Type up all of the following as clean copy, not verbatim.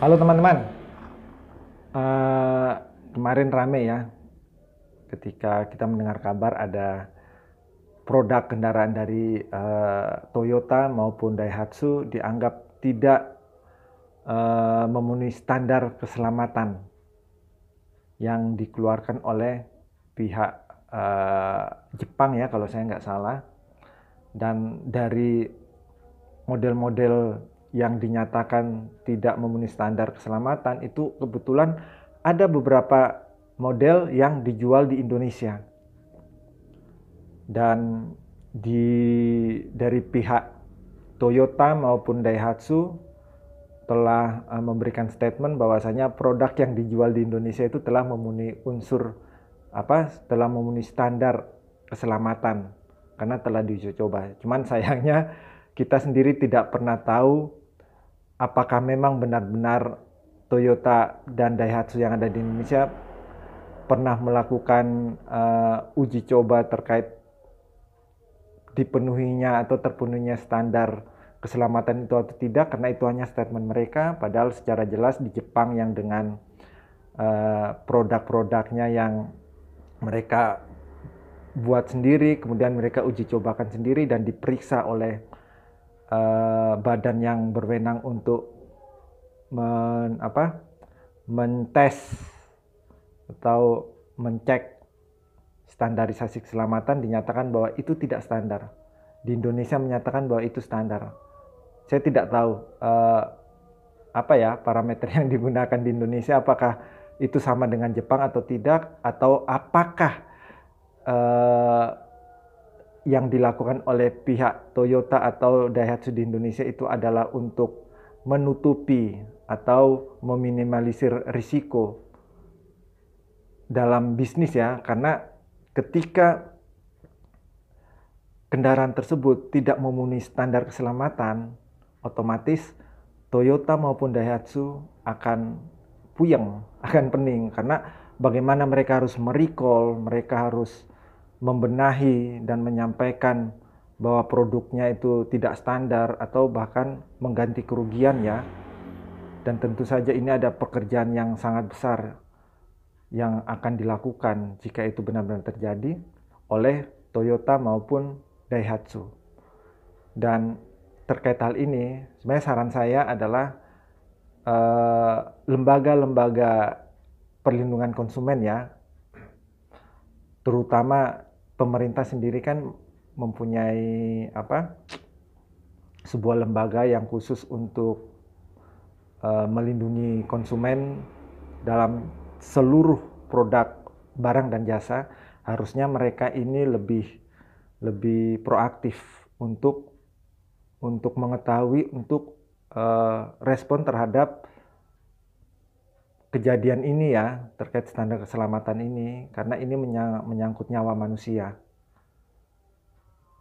Halo teman-teman. Eh, Kemarin rame ya ketika kita mendengar kabar ada produk kendaraan dari Toyota maupun Daihatsu dianggap tidak memenuhi standar keselamatan yang dikeluarkan oleh pihak Jepang ya kalau saya nggak salah. Dan dari model-model yang dinyatakan tidak memenuhi standar keselamatan itu kebetulan ada beberapa model yang dijual di Indonesia. Dan dari pihak Toyota maupun Daihatsu telah memberikan statement bahwasanya produk yang dijual di Indonesia itu telah memenuhi telah memenuhi standar keselamatan karena telah diuji coba. Cuman sayangnya kita sendiri tidak pernah tahu apakah memang benar-benar Toyota dan Daihatsu yang ada di Indonesia pernah melakukan uji coba terkait dipenuhinya atau terpenuhinya standar keselamatan itu atau tidak, karena itu hanya statement mereka, padahal secara jelas di Jepang yang dengan produk-produknya yang mereka buat sendiri, kemudian mereka uji cobakan sendiri dan diperiksa oleh badan yang berwenang untuk mentes atau mencek standarisasi keselamatan, dinyatakan bahwa itu tidak standar. Di Indonesia menyatakan bahwa itu standar. Saya tidak tahu parameter yang digunakan di Indonesia, apakah itu sama dengan Jepang atau tidak, atau apakah yang dilakukan oleh pihak Toyota atau Daihatsu di Indonesia itu adalah untuk menutupi atau meminimalisir risiko dalam bisnis ya, karena ketika kendaraan tersebut tidak memenuhi standar keselamatan, otomatis Toyota maupun Daihatsu akan puyeng, akan pening, karena bagaimana mereka harus merecall, mereka harus membenahi dan menyampaikan bahwa produknya itu tidak standar atau bahkan mengganti kerugian ya. Dan tentu saja ini ada pekerjaan yang sangat besar yang akan dilakukan jika itu benar-benar terjadi oleh Toyota maupun Daihatsu. Dan terkait hal ini, sebenarnya saran saya adalah lembaga-lembaga perlindungan konsumen ya, terutama pemerintah sendiri kan mempunyai sebuah lembaga yang khusus untuk melindungi konsumen dalam seluruh produk barang dan jasa. Harusnya mereka ini lebih proaktif untuk mengetahui, untuk respon terhadap kejadian ini ya, terkait standar keselamatan ini, karena ini menyangkut nyawa manusia.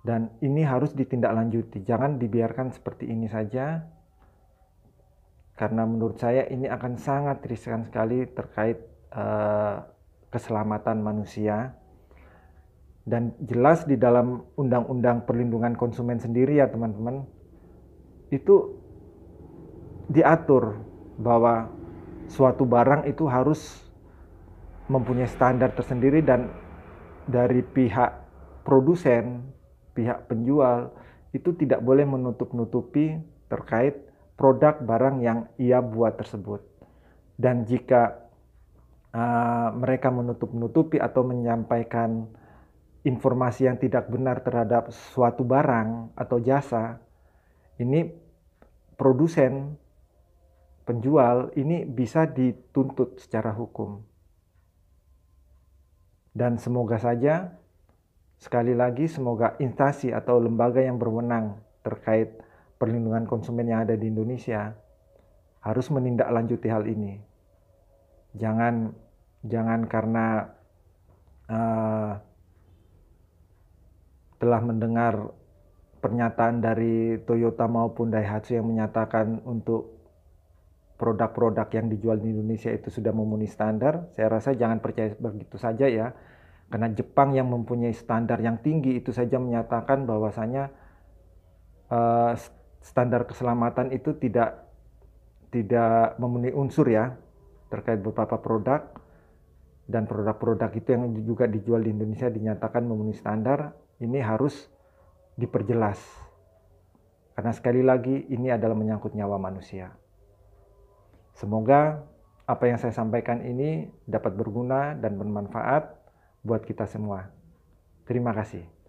Dan ini harus ditindaklanjuti, jangan dibiarkan seperti ini saja, karena menurut saya ini akan sangat riskan sekali terkait keselamatan manusia. Dan jelas di dalam Undang-Undang Perlindungan Konsumen sendiri ya teman-teman, itu diatur bahwa suatu barang itu harus mempunyai standar tersendiri, dan dari pihak produsen, pihak penjual itu tidak boleh menutup-nutupi terkait produk barang yang ia buat tersebut. Dan jika mereka menutup-nutupi atau menyampaikan informasi yang tidak benar terhadap suatu barang atau jasa, ini produsen, penjual ini bisa dituntut secara hukum. Dan semoga saja, sekali lagi, semoga instansi atau lembaga yang berwenang terkait perlindungan konsumen yang ada di Indonesia harus menindaklanjuti hal ini. Jangan karena telah mendengar pernyataan dari Toyota maupun Daihatsu yang menyatakan untuk produk-produk yang dijual di Indonesia itu sudah memenuhi standar, saya rasa jangan percaya begitu saja ya. Karena Jepang yang mempunyai standar yang tinggi itu saja menyatakan bahwasanya standar keselamatan itu tidak tidak memenuhi unsur ya terkait beberapa produk, dan produk-produk itu yang juga dijual di Indonesia dinyatakan memenuhi standar, ini harus diperjelas. Karena sekali lagi ini adalah menyangkut nyawa manusia. Semoga apa yang saya sampaikan ini dapat berguna dan bermanfaat buat kita semua. Terima kasih.